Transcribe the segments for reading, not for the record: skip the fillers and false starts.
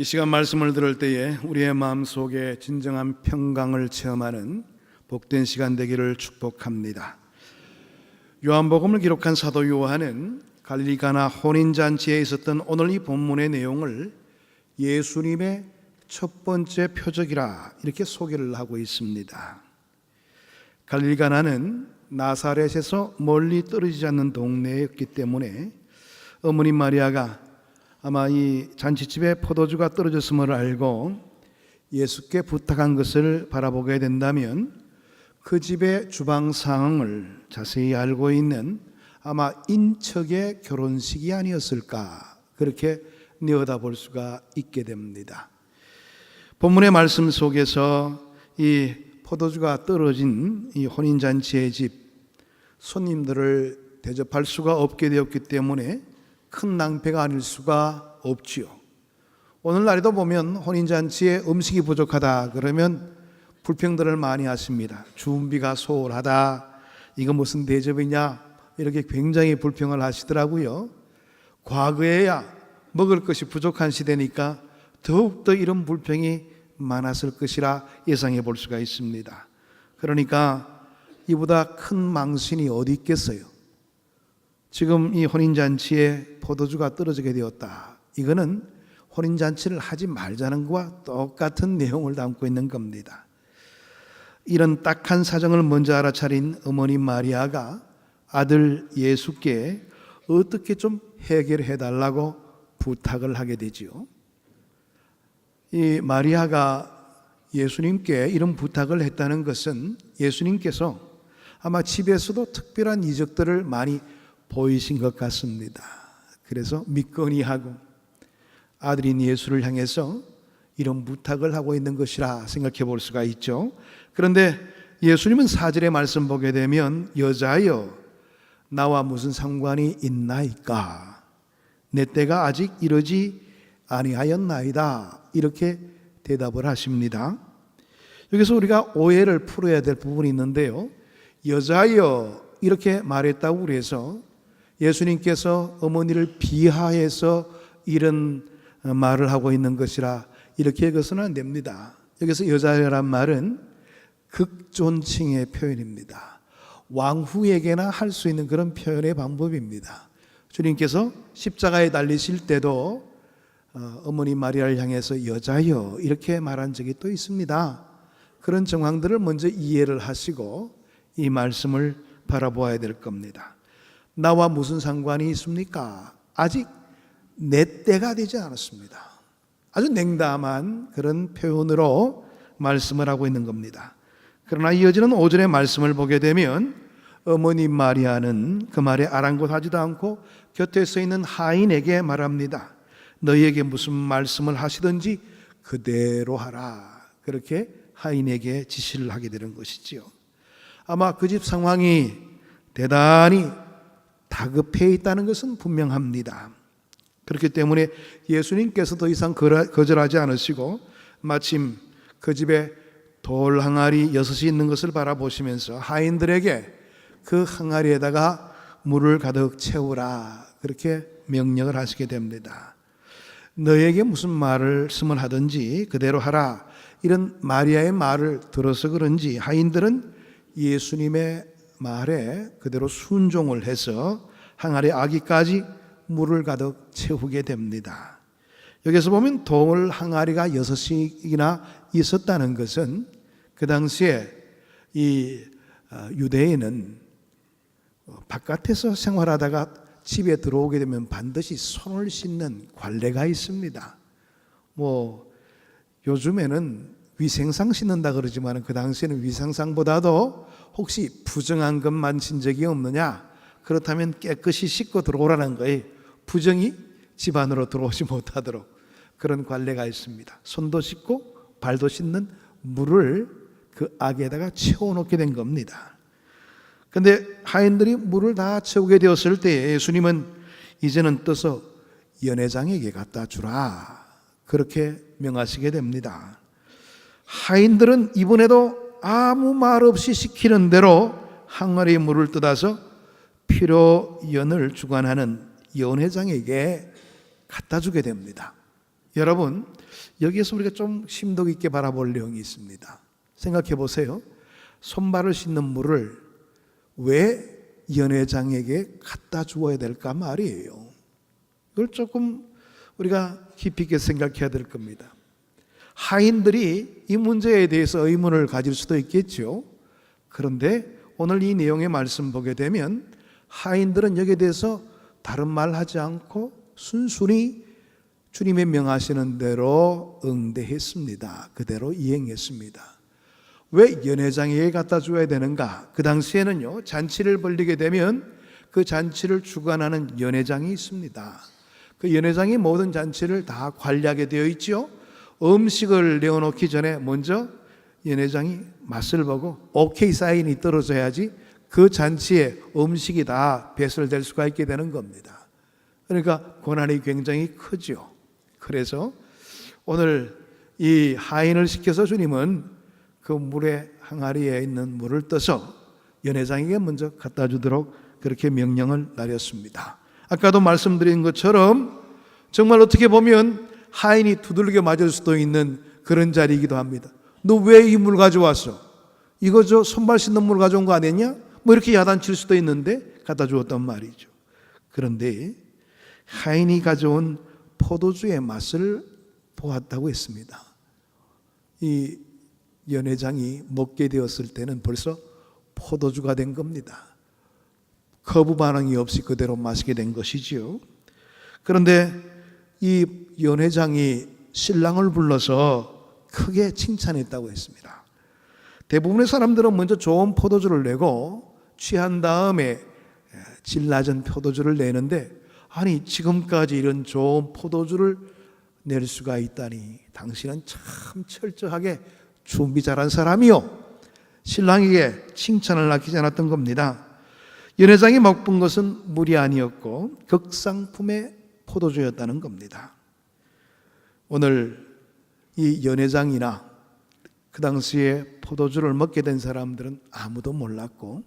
이 시간 말씀을 들을 때에 우리의 마음속에 진정한 평강을 체험하는 복된 시간 되기를 축복합니다. 요한복음을 기록한 사도 요한은 갈릴리 가나 혼인잔치에 있었던 오늘 이 본문의 내용을 예수님의 첫 번째 표적이라 이렇게 소개를 하고 있습니다. 갈릴리 가나는 나사렛에서 멀리 떨어지지 않는 동네였기 때문에 어머니 마리아가 아마 이 잔치집에 포도주가 떨어졌음을 알고 예수께 부탁한 것을 바라보게 된다면 그 집의 주방 상황을 자세히 알고 있는 아마 인척의 결혼식이 아니었을까, 그렇게 내어다볼 수가 있게 됩니다. 본문의 말씀 속에서 이 포도주가 떨어진 이 혼인잔치의 집, 손님들을 대접할 수가 없게 되었기 때문에 큰 낭패가 아닐 수가 없지요. 오늘날에도 보면 혼인잔치에 음식이 부족하다 그러면 불평들을 많이 하십니다. 준비가 소홀하다, 이거 무슨 대접이냐, 이렇게 굉장히 불평을 하시더라고요. 과거에야 먹을 것이 부족한 시대니까 더욱더 이런 불평이 많았을 것이라 예상해 볼 수가 있습니다. 그러니까 이보다 큰 망신이 어디 있겠어요. 지금 이 혼인잔치에 포도주가 떨어지게 되었다, 이거는 혼인잔치를 하지 말자는 것과 똑같은 내용을 담고 있는 겁니다. 이런 딱한 사정을 먼저 알아차린 어머니 마리아가 아들 예수께 어떻게 좀 해결해 달라고 부탁을 하게 되지요. 이 마리아가 예수님께 이런 부탁을 했다는 것은 예수님께서 아마 집에서도 특별한 이적들을 많이 보이신 것 같습니다. 그래서 믿거니 하고 아들인 예수를 향해서 이런 부탁을 하고 있는 것이라 생각해 볼 수가 있죠. 그런데 예수님은 4절의 말씀 보게 되면 여자여 나와 무슨 상관이 있나이까, 내 때가 아직 이르지 아니하였나이다, 이렇게 대답을 하십니다. 여기서 우리가 오해를 풀어야 될 부분이 있는데요, 여자여 이렇게 말했다고 그래서 예수님께서 어머니를 비하해서 이런 말을 하고 있는 것이라 이렇게 해서는 안 됩니다. 여기서 여자란 말은 극존칭의 표현입니다. 왕후에게나 할 수 있는 그런 표현의 방법입니다. 주님께서 십자가에 달리실 때도 어머니 마리아를 향해서 여자여 이렇게 말한 적이 또 있습니다. 그런 정황들을 먼저 이해를 하시고 이 말씀을 바라보아야 될 겁니다. 나와 무슨 상관이 있습니까? 아직 내 때가 되지 않았습니다. 아주 냉담한 그런 표현으로 말씀을 하고 있는 겁니다. 그러나 이어지는 5절의 말씀을 보게 되면 어머니 마리아는 그 말에 아랑곳하지도 않고 곁에 서 있는 하인에게 말합니다. 너희에게 무슨 말씀을 하시든지 그대로 하라, 그렇게 하인에게 지시를 하게 되는 것이지요. 아마 그 집 상황이 대단히 다급해 있다는 것은 분명합니다. 그렇기 때문에 예수님께서 더 이상 거절하지 않으시고 마침 그 집에 돌 항아리 6이 있는 것을 바라보시면서 하인들에게 그 항아리에다가 물을 가득 채우라, 그렇게 명령을 하시게 됩니다. 너에게 무슨 말씀을 하든지 그대로 하라, 이런 마리아의 말을 들어서 그런지 하인들은 예수님의 말에 그대로 순종을 해서 항아리 아기까지 물을 가득 채우게 됩니다. 여기서 보면 돌 항아리가 6씩이나 있었다는 것은 그 당시에 이 유대인은 바깥에서 생활하다가 집에 들어오게 되면 반드시 손을 씻는 관례가 있습니다. 요즘에는 위생상 씻는다 그러지만 그 당시에는 위생상보다도 혹시 부정한 것 만진 적이 없느냐, 그렇다면 깨끗이 씻고 들어오라는 거예요. 부정이 집 안으로 들어오지 못하도록 그런 관례가 있습니다. 손도 씻고 발도 씻는 물을 그 아기에다가 채워놓게 된 겁니다. 그런데 하인들이 물을 다 채우게 되었을 때 예수님은 이제는 떠서 연회장에게 갖다 주라, 그렇게 명하시게 됩니다. 하인들은 이번에도 아무 말 없이 시키는 대로 항아리에 물을 떠다서 필요연을 주관하는 연회장에게 갖다 주게 됩니다. 여러분, 여기에서 우리가 좀 심도 있게 바라볼 내용이 있습니다. 생각해 보세요. 손발을 씻는 물을 왜 연회장에게 갖다 주어야 될까 말이에요. 이걸 조금 우리가 깊이 있게 생각해야 될 겁니다. 하인들이 이 문제에 대해서 의문을 가질 수도 있겠죠. 그런데 오늘 이 내용의 말씀 보게 되면 하인들은 여기에 대해서 다른 말 하지 않고 순순히 주님의 명하시는 대로 응대했습니다. 그대로 이행했습니다. 왜 연회장에게 갖다 줘야 되는가? 그 당시에는요, 잔치를 벌리게 되면 그 잔치를 주관하는 연회장이 있습니다. 그 연회장이 모든 잔치를 다 관리하게 되어 있죠. 음식을 내어놓기 전에 먼저 연회장이 맛을 보고 오케이 사인이 떨어져야지 그 잔치에 음식이 다 배설될 수가 있게 되는 겁니다. 그러니까 권한이 굉장히 크죠. 그래서 오늘 이 하인을 시켜서 주님은 그 물의 항아리에 있는 물을 떠서 연회장에게 먼저 갖다 주도록 그렇게 명령을 내렸습니다. 아까도 말씀드린 것처럼 정말 어떻게 보면 하인이 두들겨 맞을 수도 있는 그런 자리이기도 합니다. 너 왜 이 물 가져왔어? 이거 저 손발 씻는 물 가져온 거 아니냐? 뭐 이렇게 야단칠 수도 있는데 갖다 주었단 말이죠. 그런데 하인이 가져온 포도주의 맛을 보았다고 했습니다. 이 연회장이 먹게 되었을 때는 벌써 포도주가 된 겁니다. 거부 반응이 없이 그대로 마시게 된 것이지요. 그런데 이 연회장이 신랑을 불러서 크게 칭찬했다고 했습니다. 대부분의 사람들은 먼저 좋은 포도주를 내고 취한 다음에 질 낮은 포도주를 내는데, 아니 지금까지 이런 좋은 포도주를 낼 수가 있다니 당신은 참 철저하게 준비 잘한 사람이요. 신랑에게 칭찬을 아끼지 않았던 겁니다. 연회장이 먹은 것은 물이 아니었고 극상품의 포도주였다는 겁니다. 오늘 이 연회장이나 그 당시에 포도주를 먹게 된 사람들은 아무도 몰랐고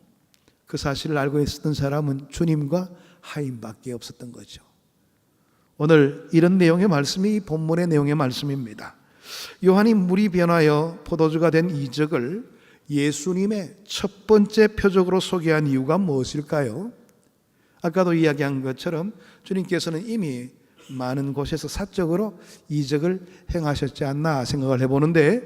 그 사실을 알고 있었던 사람은 주님과 하인밖에 없었던 거죠. 오늘 이런 내용의 말씀이 본문의 내용의 말씀입니다. 요한이 물이 변하여 포도주가 된 이적을 예수님의 첫 번째 표적으로 소개한 이유가 무엇일까요? 아까도 이야기한 것처럼 주님께서는 이미 많은 곳에서 사적으로 이적을 행하셨지 않나 생각을 해보는데,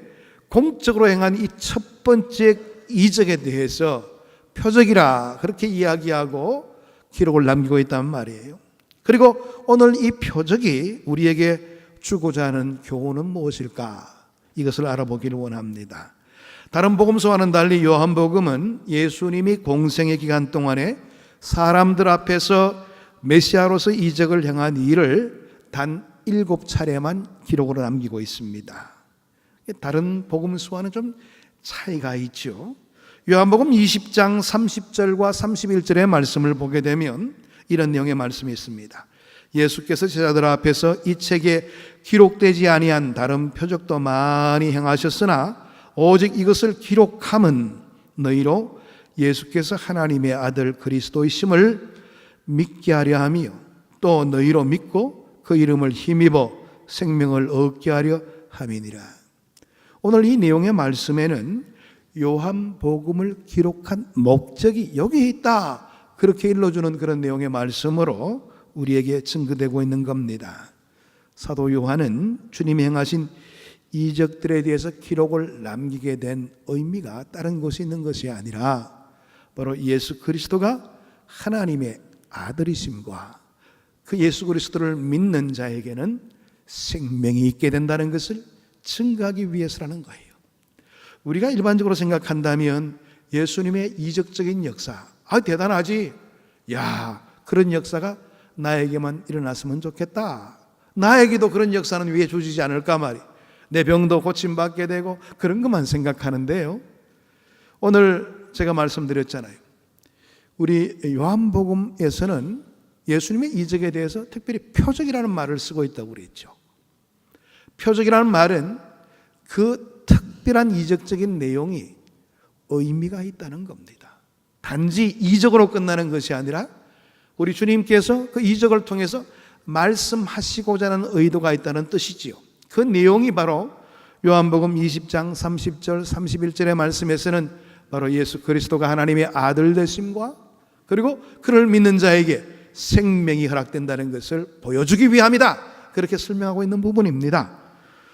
공적으로 행한 이 첫 번째 이적에 대해서 표적이라 그렇게 이야기하고 기록을 남기고 있단 말이에요. 그리고 오늘 이 표적이 우리에게 주고자 하는 교훈은 무엇일까? 이것을 알아보기를 원합니다. 다른 복음서와는 달리 요한복음은 예수님이 공생의 기간 동안에 사람들 앞에서 메시아로서 이적을 행한 일을 단 7차례만 기록으로 남기고 있습니다. 다른 복음서와는 좀 차이가 있죠. 요한복음 20장 30절과 31절의 말씀을 보게 되면 이런 내용의 말씀이 있습니다. 예수께서 제자들 앞에서 이 책에 기록되지 아니한 다른 표적도 많이 행하셨으나 오직 이것을 기록함은 너희로 예수께서 하나님의 아들 그리스도이심을 믿게 하려 하며 또 너희로 믿고 그 이름을 힘입어 생명을 얻게 하려 함이니라. 오늘 이 내용의 말씀에는 요한복음을 기록한 목적이 여기에 있다, 그렇게 일러주는 그런 내용의 말씀으로 우리에게 증거되고 있는 겁니다. 사도 요한은 주님이 행하신 이적들에 대해서 기록을 남기게 된 의미가 다른 곳에 있는 것이 아니라 바로 예수 그리스도가 하나님의 아들이심과 그 예수 그리스도를 믿는 자에게는 생명이 있게 된다는 것을 증거하기 위해서라는 거예요. 우리가 일반적으로 생각한다면 예수님의 이적적인 역사, 대단하지, 그런 역사가 나에게만 일어났으면 좋겠다, 나에게도 그런 역사는 왜 주어지지 않을까 말이에요. 내 병도 고침받게 되고 그런 것만 생각하는데요, 오늘 제가 말씀드렸잖아요. 우리 요한복음에서는 예수님의 이적에 대해서 특별히 표적이라는 말을 쓰고 있다고 그랬죠. 표적이라는 말은 그 특별한 이적적인 내용이 의미가 있다는 겁니다. 단지 이적으로 끝나는 것이 아니라 우리 주님께서 그 이적을 통해서 말씀하시고자 하는 의도가 있다는 뜻이지요. 그 내용이 바로 요한복음 20장 30절 31절의 말씀에서는 바로 예수 그리스도가 하나님의 아들 되심과 그리고 그를 믿는 자에게 생명이 허락된다는 것을 보여주기 위함이다, 그렇게 설명하고 있는 부분입니다.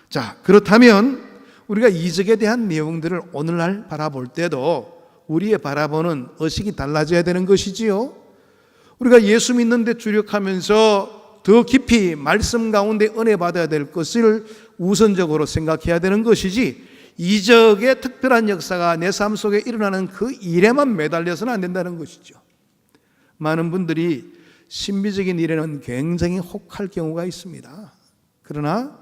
자, 그렇다면 우리가 이적에 대한 내용들을 오늘날 바라볼 때도 우리의 바라보는 의식이 달라져야 되는 것이지요. 우리가 예수 믿는 데 주력하면서 더 깊이 말씀 가운데 은혜 받아야 될 것을 우선적으로 생각해야 되는 것이지, 이적의 특별한 역사가 내 삶 속에 일어나는 그 일에만 매달려서는 안 된다는 것이죠. 많은 분들이 신비적인 일에는 굉장히 혹할 경우가 있습니다. 그러나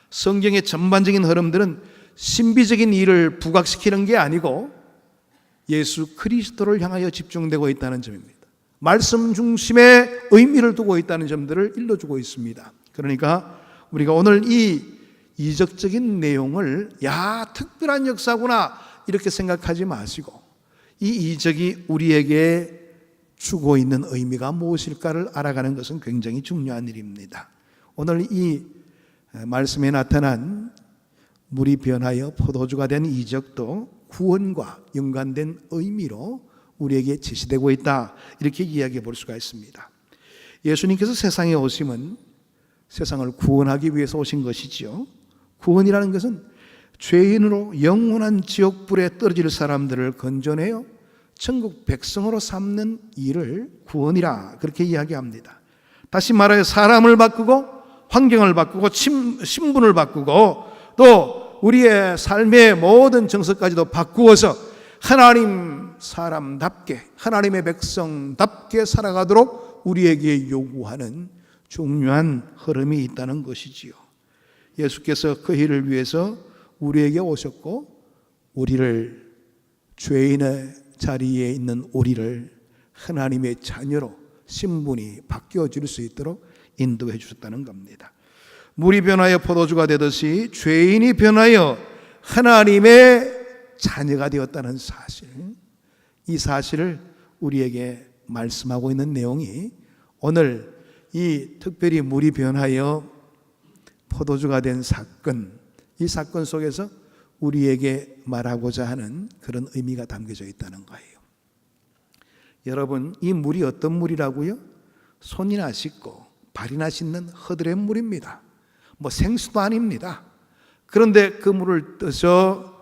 성경의 전반적인 흐름들은 신비적인 일을 부각시키는 게 아니고 예수 그리스도를 향하여 집중되고 있다는 점입니다. 말씀 중심에 의미를 두고 있다는 점들을 일러주고 있습니다. 그러니까 우리가 오늘 이 이적적인 내용을 특별한 역사구나 이렇게 생각하지 마시고, 이 이적이 우리에게 주고 있는 의미가 무엇일까를 알아가는 것은 굉장히 중요한 일입니다. 오늘 이 말씀에 나타난 물이 변하여 포도주가 된 이적도 구원과 연관된 의미로 우리에게 제시되고 있다, 이렇게 이야기해 볼 수가 있습니다. 예수님께서 세상에 오심은 세상을 구원하기 위해서 오신 것이지요. 구원이라는 것은 죄인으로 영원한 지옥불에 떨어질 사람들을 건져내어 천국 백성으로 삼는 일을 구원이라 그렇게 이야기합니다. 다시 말하여 사람을 바꾸고 환경을 바꾸고 신분을 바꾸고 또 우리의 삶의 모든 정서까지도 바꾸어서 하나님 사람답게, 하나님의 백성답게 살아가도록 우리에게 요구하는 중요한 흐름이 있다는 것이지요. 예수께서 그 일을 위해서 우리에게 오셨고, 우리를, 죄인의 자리에 있는 우리를 하나님의 자녀로 신분이 바뀌어 줄 수 있도록 인도해 주셨다는 겁니다. 물이 변하여 포도주가 되듯이 죄인이 변하여 하나님의 자녀가 되었다는 사실, 이 사실을 우리에게 말씀하고 있는 내용이 오늘 이 특별히 물이 변하여 포도주가 된 사건, 이 사건 속에서 우리에게 말하고자 하는 그런 의미가 담겨져 있다는 거예요. 여러분, 이 물이 어떤 물이라고요? 손이나 씻고 발이나 씻는 허드렛 물입니다. 생수도 아닙니다. 그런데 그 물을 떠서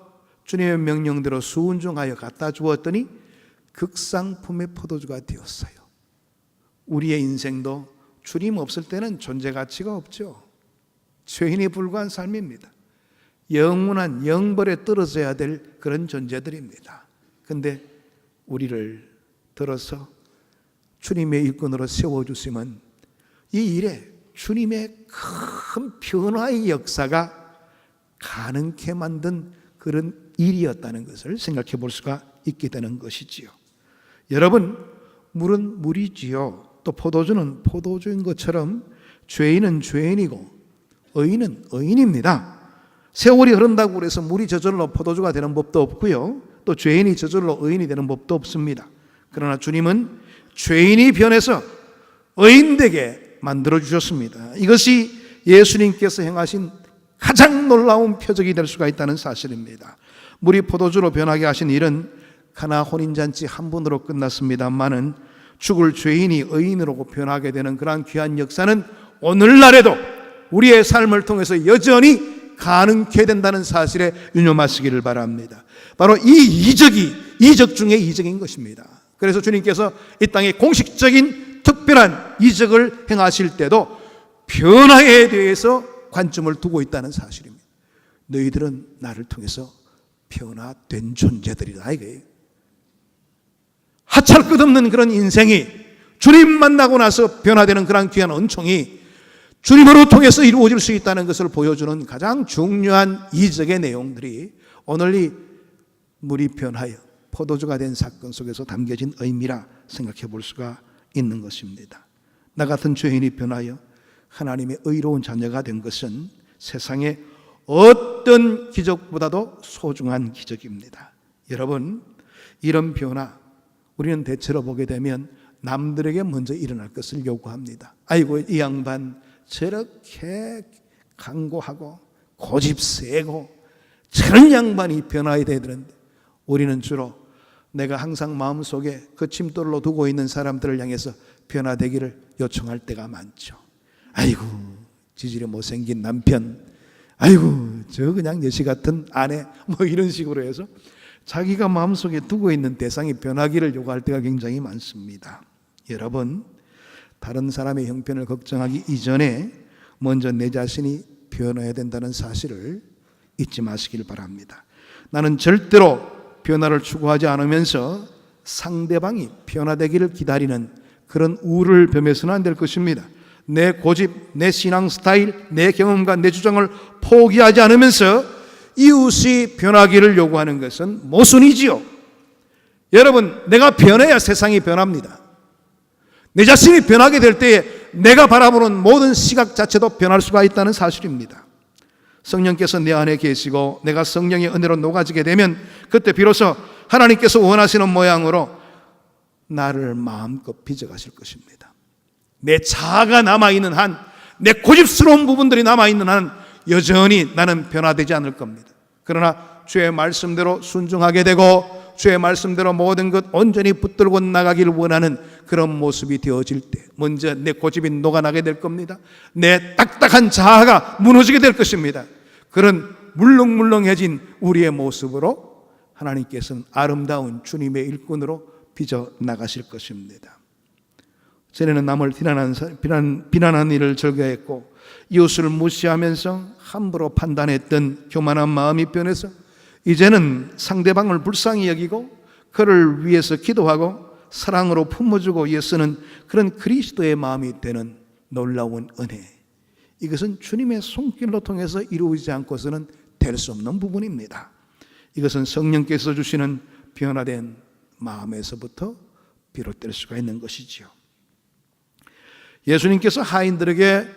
주님의 명령대로 순종하여 갖다 주었더니 극상품의 포도주가 되었어요. 우리의 인생도 주님 없을 때는 존재 가치가 없죠. 죄인에 불과한 삶입니다. 영원한 영벌에 떨어져야 될 그런 존재들입니다. 그런데 우리를 들어서 주님의 일꾼으로 세워주시면 이 일에 주님의 큰 변화의 역사가 가능케 만든 그런 일이었다는 것을 생각해 볼 수가 있게 되는 것이지요. 여러분, 물은 물이지요. 또 포도주는 포도주인 것처럼 죄인은 죄인이고 의인은 의인입니다. 세월이 흐른다고 해서 물이 저절로 포도주가 되는 법도 없고요, 또 죄인이 저절로 의인이 되는 법도 없습니다. 그러나 주님은 죄인이 변해서 의인되게 만들어주셨습니다. 이것이 예수님께서 행하신 가장 놀라운 표적이 될 수가 있다는 사실입니다. 물이 포도주로 변하게 하신 일은 가나 혼인잔치 한 번으로 끝났습니다만은 죽을 죄인이 의인으로 변하게 되는 그러한 귀한 역사는 오늘날에도 우리의 삶을 통해서 여전히 가능케 된다는 사실에 유념하시기를 바랍니다. 바로 이 이적이 이적 중의 이적인 것입니다. 그래서 주님께서 이 땅에 공식적인 특별한 이적을 행하실 때도 변화에 대해서 관점을 두고 있다는 사실입니다. 너희들은 나를 통해서 변화된 존재들이다, 이거예요. 하찮을 것 없는 그런 인생이 주님 만나고 나서 변화되는 그런 귀한 은총이 주님으로 통해서 이루어질 수 있다는 것을 보여주는 가장 중요한 이적의 내용들이 오늘 이 물이 변하여 포도주가 된 사건 속에서 담겨진 의미라 생각해 볼 수가 있는 것입니다. 나 같은 죄인이 변하여 하나님의 의로운 자녀가 된 것은 세상의 어떤 기적보다도 소중한 기적입니다. 여러분, 이런 변화 우리는 대체로 보게 되면 남들에게 먼저 일어날 것을 요구합니다. 아이고, 이 양반 저렇게 강고하고 고집 세고 저런 양반이 변화해야 되는데, 우리는 주로 내가 항상 마음속에 그 침돌로 두고 있는 사람들을 향해서 변화되기를 요청할 때가 많죠. 아이고, 지질이 못생긴 남편, 아이고 저 그냥 여시 같은 아내, 뭐 이런 식으로 해서 자기가 마음속에 두고 있는 대상이 변하기를 요구할 때가 굉장히 많습니다. 여러분, 다른 사람의 형편을 걱정하기 이전에 먼저 내 자신이 변해야 된다는 사실을 잊지 마시길 바랍니다. 나는 절대로 변화를 추구하지 않으면서 상대방이 변화되기를 기다리는 그런 우를 범해서는 안 될 것입니다. 내 고집, 내 신앙 스타일, 내 경험과 내 주장을 포기하지 않으면서 이웃이 변하기를 요구하는 것은 모순이지요. 여러분, 내가 변해야 세상이 변합니다. 내 자신이 변하게 될 때에 내가 바라보는 모든 시각 자체도 변할 수가 있다는 사실입니다. 성령께서 내 안에 계시고 내가 성령의 은혜로 녹아지게 되면 그때 비로소 하나님께서 원하시는 모양으로 나를 마음껏 빚어가실 것입니다. 내 자아가 남아있는 한, 내 고집스러운 부분들이 남아있는 한 여전히 나는 변화되지 않을 겁니다. 그러나 주의 말씀대로 순종하게 되고 주의 말씀대로 모든 것 온전히 붙들고 나가기를 원하는 그런 모습이 되어질 때 먼저 내 고집이 녹아나게 될 겁니다. 내 딱딱한 자아가 무너지게 될 것입니다. 그런 물렁물렁해진 우리의 모습으로 하나님께서는 아름다운 주님의 일꾼으로 빚어 나가실 것입니다. 전에는 남을 비난한 일을 즐겨했고 이웃을 무시하면서 함부로 판단했던 교만한 마음이 변해서 이제는 상대방을 불쌍히 여기고 그를 위해서 기도하고 사랑으로 품어주고 애쓰는 그런 그리스도의 마음이 되는 놀라운 은혜, 이것은 주님의 손길로 통해서 이루어지지 않고서는 될 수 없는 부분입니다. 이것은 성령께서 주시는 변화된 마음에서부터 비롯될 수가 있는 것이지요. 예수님께서 하인들에게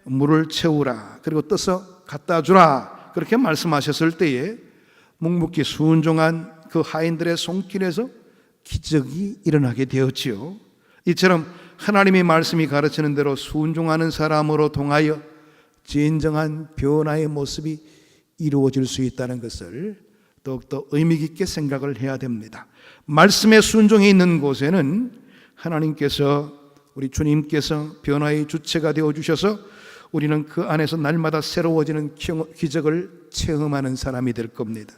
물을 채우라, 그리고 떠서 갖다 주라, 그렇게 말씀하셨을 때에 묵묵히 순종한 그 하인들의 손길에서 기적이 일어나게 되었지요. 이처럼 하나님의 말씀이 가르치는 대로 순종하는 사람으로 통하여 진정한 변화의 모습이 이루어질 수 있다는 것을 더욱더 의미 깊게 생각을 해야 됩니다. 말씀의 순종이 있는 곳에는 하나님께서, 우리 주님께서 변화의 주체가 되어주셔서 우리는 그 안에서 날마다 새로워지는 기적을 체험하는 사람이 될 겁니다.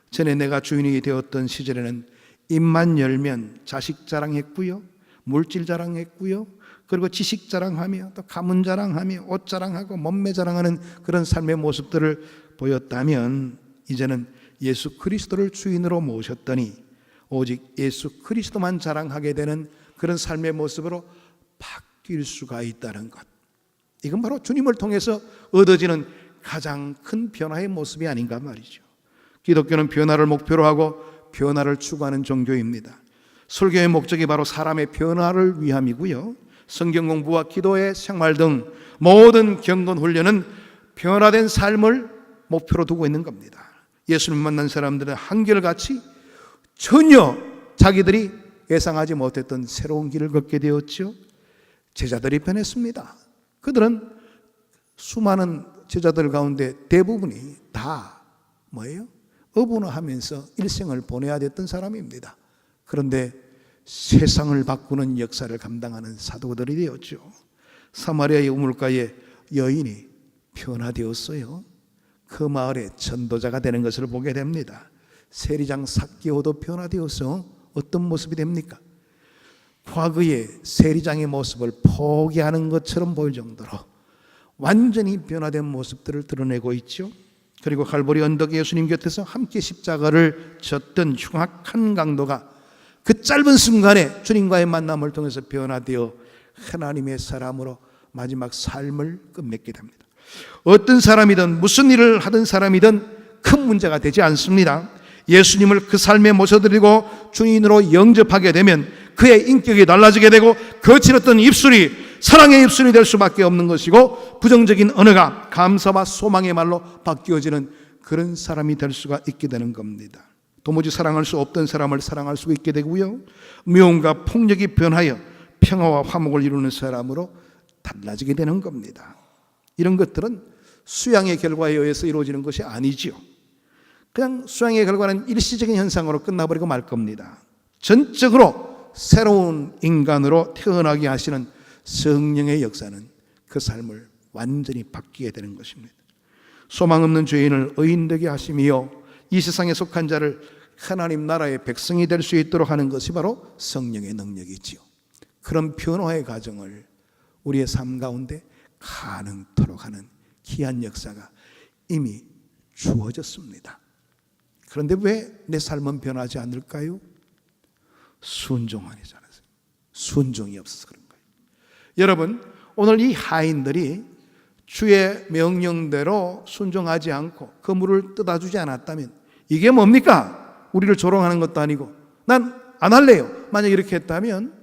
전에 내가 주인이 되었던 시절에는 입만 열면 자식 자랑했고요, 물질 자랑했고요, 그리고 지식 자랑하며 또 가문 자랑하며 옷 자랑하고 몸매 자랑하는 그런 삶의 모습들을 보였다면, 이제는 예수 그리스도를 주인으로 모셨더니 오직 예수 그리스도만 자랑하게 되는 그런 삶의 모습으로 바뀔 수가 있다는 것, 이건 바로 주님을 통해서 얻어지는 가장 큰 변화의 모습이 아닌가 말이죠. 기독교는 변화를 목표로 하고 변화를 추구하는 종교입니다. 설교의 목적이 바로 사람의 변화를 위함이고요, 성경 공부와 기도의 생활 등 모든 경건 훈련은 변화된 삶을 목표로 두고 있는 겁니다. 예수님 만난 사람들은 한결같이 전혀 자기들이 예상하지 못했던 새로운 길을 걷게 되었죠. 제자들이 변했습니다. 그들은 수많은 제자들 가운데 대부분이 다 뭐예요? 어부하면서 일생을 보내야 됐던 사람입니다. 그런데 세상을 바꾸는 역사를 감당하는 사도들이 되었죠. 사마리아의 우물가에 여인이 변화되었어요. 그 마을에 전도자가 되는 것을 보게 됩니다. 세리장 삭개오도 변화되어서 어떤 모습이 됩니까? 과거의 세리장의 모습을 포기하는 것처럼 보일 정도로 완전히 변화된 모습들을 드러내고 있죠. 그리고 갈보리 언덕 예수님 곁에서 함께 십자가를 졌던 흉악한 강도가 그 짧은 순간에 주님과의 만남을 통해서 변화되어 하나님의 사람으로 마지막 삶을 끝맺게 됩니다. 어떤 사람이든 무슨 일을 하던 사람이든 큰 문제가 되지 않습니다. 예수님을 그 삶에 모셔드리고 주인으로 영접하게 되면 그의 인격이 달라지게 되고 거칠었던 입술이 사랑의 입술이 될 수밖에 없는 것이고 부정적인 언어가 감사와 소망의 말로 바뀌어지는 그런 사람이 될 수가 있게 되는 겁니다. 도무지 사랑할 수 없던 사람을 사랑할 수 있게 되고요, 미움과 폭력이 변하여 평화와 화목을 이루는 사람으로 달라지게 되는 겁니다. 이런 것들은 수양의 결과에 의해서 이루어지는 것이 아니지요. 그냥 수양의 결과는 일시적인 현상으로 끝나버리고 말 겁니다. 전적으로 새로운 인간으로 태어나게 하시는 성령의 역사는 그 삶을 완전히 바뀌게 되는 것입니다. 소망 없는 죄인을 의인 되게 하시며 이 세상에 속한 자를 하나님 나라의 백성이 될 수 있도록 하는 것이 바로 성령의 능력이지요. 그런 변화의 과정을 우리의 삶 가운데 가능토록 하는 귀한 역사가 이미 주어졌습니다. 그런데 왜 내 삶은 변하지 않을까요? 순종하니잖아요. 순종이 없어서 그런 거예요. 여러분, 오늘 이 하인들이 주의 명령대로 순종하지 않고 그물을 뜯어주지 않았다면 이게 뭡니까? 우리를 조롱하는 것도 아니고 난 안 할래요. 만약 이렇게 했다면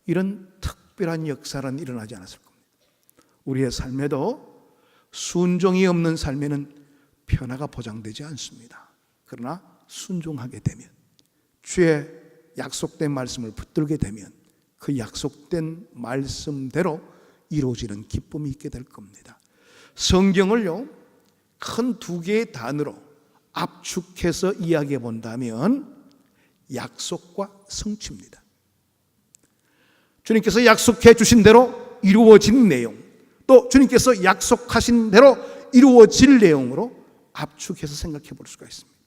이런 특별한 역사는 일어나지 않았을 겁니다. 우리의 삶에도 순종이 없는 삶에는 변화가 보장되지 않습니다. 그러나 순종하게 되면, 주의 약속된 말씀을 붙들게 되면 그 약속된 말씀대로 이루어지는 기쁨이 있게 될 겁니다. 성경을요, 큰 두 개의 단어로 압축해서 이야기해 본다면 약속과 성취입니다. 주님께서 약속해 주신 대로 이루어진 내용, 또 주님께서 약속하신 대로 이루어질 내용으로 압축해서 생각해 볼 수가 있습니다.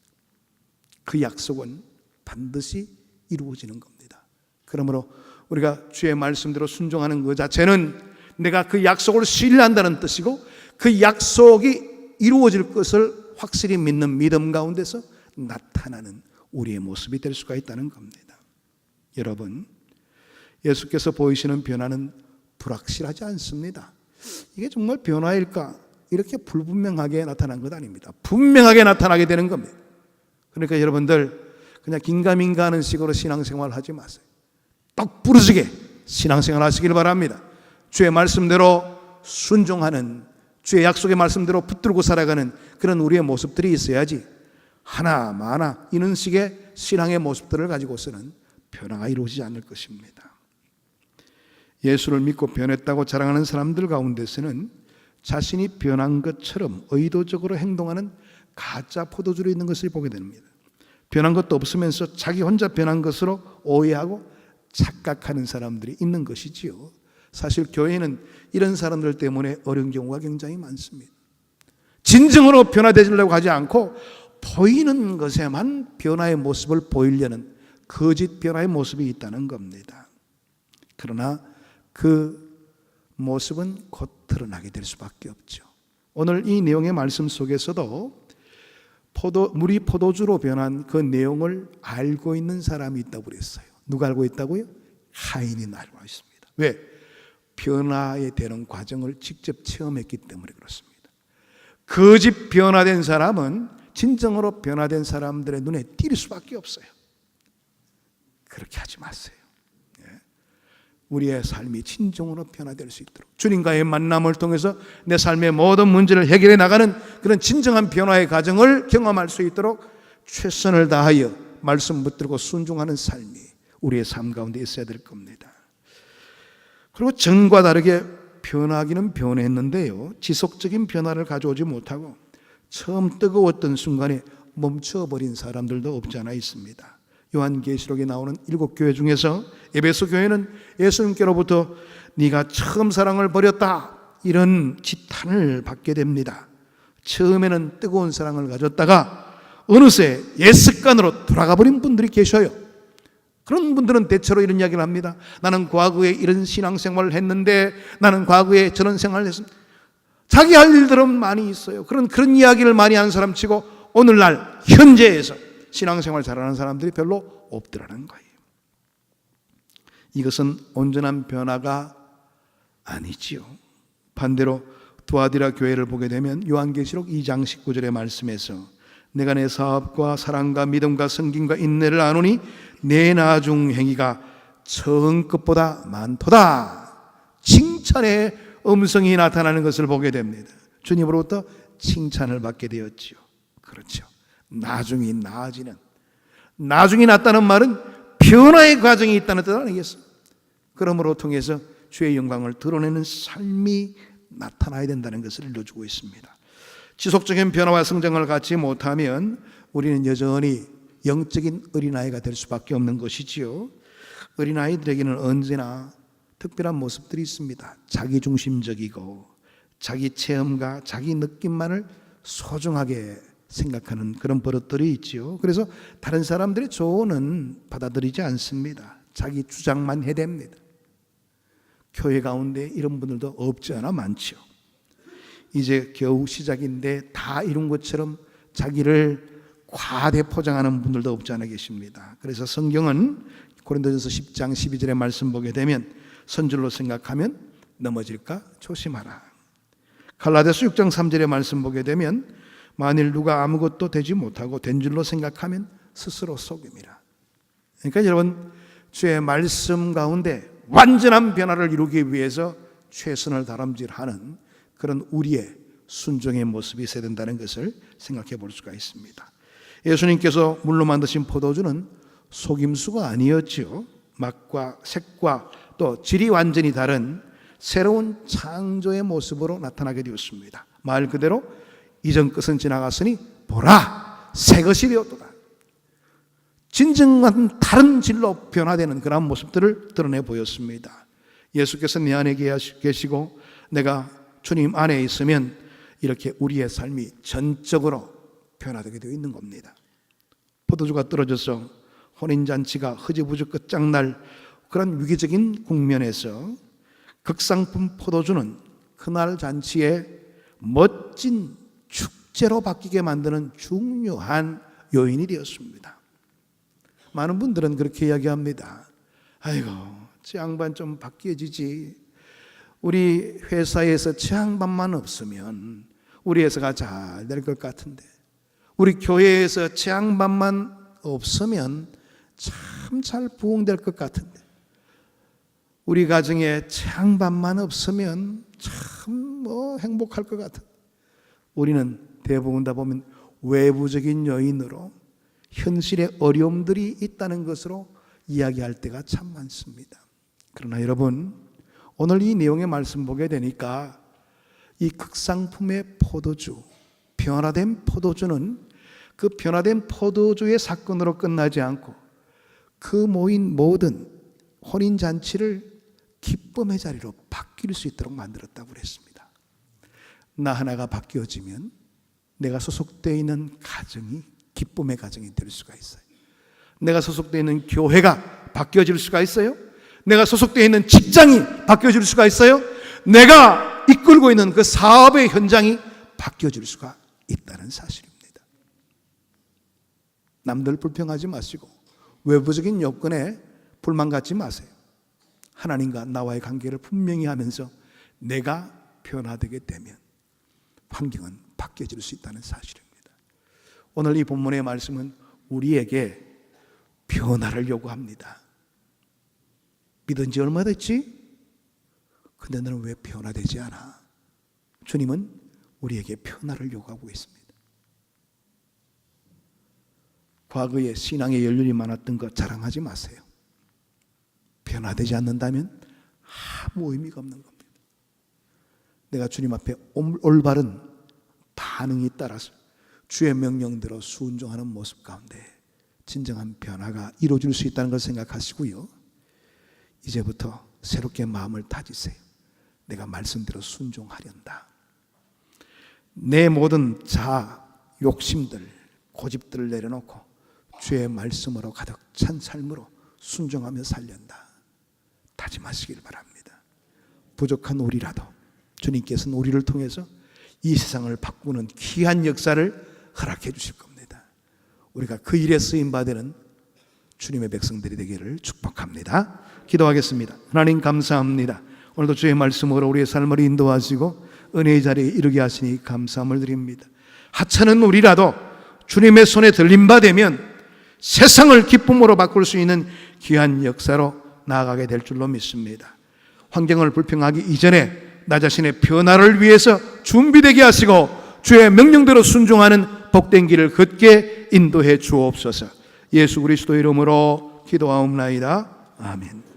그 약속은 반드시 이루어지는 겁니다. 그러므로 우리가 주의 말씀대로 순종하는 그 자체는 내가 그 약속을 신뢰한다는 뜻이고, 그 약속이 이루어질 것을 확실히 믿는 믿음 가운데서 나타나는 우리의 모습이 될 수가 있다는 겁니다. 여러분, 예수께서 보이시는 변화는 불확실하지 않습니다. 이게 정말 변화일까? 이렇게 불분명하게 나타난 것 아닙니다. 분명하게 나타나게 되는 겁니다. 그러니까 여러분들 그냥 긴가민가 하는 식으로 신앙생활 하지 마세요. 똑 부러지게 신앙생활 하시길 바랍니다. 주의 말씀대로 순종하는, 주의 약속의 말씀대로 붙들고 살아가는 그런 우리의 모습들이 있어야지 하나마나 이런 식의 신앙의 모습들을 가지고서는 변화가 이루어지지 않을 것입니다. 예수를 믿고 변했다고 자랑하는 사람들 가운데서는 자신이 변한 것처럼 의도적으로 행동하는 가짜 포도주로 있는 것을 보게 됩니다. 변한 것도 없으면서 자기 혼자 변한 것으로 오해하고 착각하는 사람들이 있는 것이지요. 사실 교회는 이런 사람들 때문에 어려운 경우가 굉장히 많습니다. 진정으로 변화되려고 하지 않고 보이는 것에만 변화의 모습을 보이려는 거짓 변화의 모습이 있다는 겁니다. 그러나 그 모습은 곧 드러나게 될 수밖에 없죠. 오늘 이 내용의 말씀 속에서도 물이 포도주로 변한 그 내용을 알고 있는 사람이 있다고 그랬어요. 누가 알고 있다고요? 하인이 알고 있습니다. 왜? 변화에 되는 과정을 직접 체험했기 때문에 그렇습니다. 거짓 변화된 사람은 진정으로 변화된 사람들의 눈에 띌 수밖에 없어요. 그렇게 하지 마세요. 우리의 삶이 진정으로 변화될 수 있도록 주님과의 만남을 통해서 내 삶의 모든 문제를 해결해 나가는 그런 진정한 변화의 과정을 경험할 수 있도록 최선을 다하여 말씀 붙들고 순종하는 삶이 우리의 삶 가운데 있어야 될 겁니다. 그리고 전과 다르게 변하기는 변했는데요, 지속적인 변화를 가져오지 못하고 처음 뜨거웠던 순간에 멈춰버린 사람들도 없지 않아 있습니다. 요한계시록에 나오는 7교회 중에서 에베소 교회는 예수님께로부터 네가 처음 사랑을 버렸다, 이런 지탄을 받게 됩니다. 처음에는 뜨거운 사랑을 가졌다가 어느새 옛 습관으로 돌아가 버린 분들이 계셔요. 그런 분들은 대체로 이런 이야기를 합니다. 나는 과거에 이런 신앙생활을 했는데, 나는 과거에 저런 생활을 했습니다. 자기 할 일들은 많이 있어요. 그런 이야기를 많이 하는 사람 치고 오늘날 현재에서 신앙생활 잘하는 사람들이 별로 없더라는 거예요. 이것은 온전한 변화가 아니지요. 반대로 두아디라 교회를 보게 되면 요한계시록 2장 19절의 말씀에서 내가 내 사업과 사랑과 믿음과 성김과 인내를 아노니 내 나중 행위가 처음 것보다 많도다. 칭찬의 음성이 나타나는 것을 보게 됩니다. 주님으로부터 칭찬을 받게 되었지요. 그렇죠. 나중이 나아지는, 나중이 낫다는 말은 변화의 과정이 있다는 뜻 아니겠어요? 그러므로 통해서 주의 영광을 드러내는 삶이 나타나야 된다는 것을 일러주고 있습니다. 지속적인 변화와 성장을 갖지 못하면 우리는 여전히 영적인 어린아이가 될 수밖에 없는 것이지요. 어린아이들에게는 언제나 특별한 모습들이 있습니다. 자기중심적이고 자기 체험과 자기 느낌만을 소중하게 생각하는 그런 버릇들이 있지요. 그래서 다른 사람들의 조언은 받아들이지 않습니다. 자기 주장만 해댑니다. 교회 가운데 이런 분들도 없지 않아 많죠. 이제 겨우 시작인데 다 이룬 것처럼 자기를 과대 포장하는 분들도 없지 않아 계십니다. 그래서 성경은 고린도전서 10장 12절의 말씀 보게 되면 선줄로 생각하면 넘어질까 조심하라. 갈라디아서 6장 3절의 말씀 보게 되면 만일 누가 아무것도 되지 못하고 된 줄로 생각하면 스스로 속임이라. 그러니까 여러분, 주의 말씀 가운데 완전한 변화를 이루기 위해서 최선을 다람질하는 그런 우리의 순종의 모습이 있어야 된다는 것을 생각해 볼 수가 있습니다. 예수님께서 물로 만드신 포도주는 속임수가 아니었지요. 맛과 색과 또 질이 완전히 다른 새로운 창조의 모습으로 나타나게 되었습니다. 말 그대로 이전 것은 지나갔으니 보라 새 것이 되었도다. 진정한 다른 질로 변화되는 그런 모습들을 드러내 보였습니다. 예수께서 내 안에 계시고 내가 주님 안에 있으면 이렇게 우리의 삶이 전적으로 변화되게 되어 있는 겁니다. 포도주가 떨어져서 혼인잔치가 흐지부지 끝장날 그런 위기적인 국면에서 극상품 포도주는 그날 잔치에 멋진 축제로 바뀌게 만드는 중요한 요인이 되었습니다. 많은 분들은 그렇게 이야기합니다. 아이고, 저 양반 좀 바뀌어지지. 우리 회사에서 저 양반만 없으면 우리 회사가 잘 될 것 같은데, 우리 교회에서 저 양반만 없으면 참 잘 부흥될 것 같은데, 우리 가정에 저 양반만 없으면 참 행복할 것 같은. 우리는 대부분 다 보면 외부적인 요인으로 현실의 어려움들이 있다는 것으로 이야기할 때가 참 많습니다. 그러나 여러분, 오늘 이 내용의 말씀 보게 되니까 이 극상품의 포도주, 변화된 포도주는 그 변화된 포도주의 사건으로 끝나지 않고 그 모인 모든 혼인잔치를 기쁨의 자리로 바뀔 수 있도록 만들었다고 그랬습니다. 나 하나가 바뀌어지면 내가 소속되어 있는 가정이 기쁨의 가정이 될 수가 있어요. 내가 소속되어 있는 교회가 바뀌어질 수가 있어요. 내가 소속되어 있는 직장이 바뀌어질 수가 있어요. 내가 이끌고 있는 그 사업의 현장이 바뀌어질 수가 있다는 사실입니다. 남들 불평하지 마시고 외부적인 여건에 불만 갖지 마세요. 하나님과 나와의 관계를 분명히 하면서 내가 변화되게 되면 환경은 바뀌어질 수 있다는 사실입니다. 오늘 이 본문의 말씀은 우리에게 변화를 요구합니다. 믿은 지 얼마 됐지? 근데 너는 왜 변화되지 않아? 주님은 우리에게 변화를 요구하고 있습니다. 과거에 신앙의 연륜이 많았던 것 자랑하지 마세요. 변화되지 않는다면 아무 의미가 없는 겁니다. 내가 주님 앞에 올바른 반응이 따라서 주의 명령대로 순종하는 모습 가운데 진정한 변화가 이루어질 수 있다는 걸 생각하시고요. 이제부터 새롭게 마음을 다지세요. 내가 말씀대로 순종하련다. 내 모든 자아, 욕심들, 고집들을 내려놓고 주의 말씀으로 가득 찬 삶으로 순종하며 살련다. 다짐하시길 바랍니다. 부족한 우리라도 주님께서는 우리를 통해서 이 세상을 바꾸는 귀한 역사를 허락해 주실 겁니다. 우리가 그 일에 쓰임받는 주님의 백성들이 되기를 축복합니다. 기도하겠습니다. 하나님 감사합니다. 오늘도 주의 말씀으로 우리의 삶을 인도하시고 은혜의 자리에 이르게 하시니 감사함을 드립니다. 하찮은 우리라도 주님의 손에 들림받으면 세상을 기쁨으로 바꿀 수 있는 귀한 역사로 나아가게 될 줄로 믿습니다. 환경을 불평하기 이전에 나 자신의 변화를 위해서 준비되게 하시고 주의 명령대로 순종하는 복된 길을 걷게 인도해 주옵소서. 예수 그리스도 이름으로 기도하옵나이다. 아멘.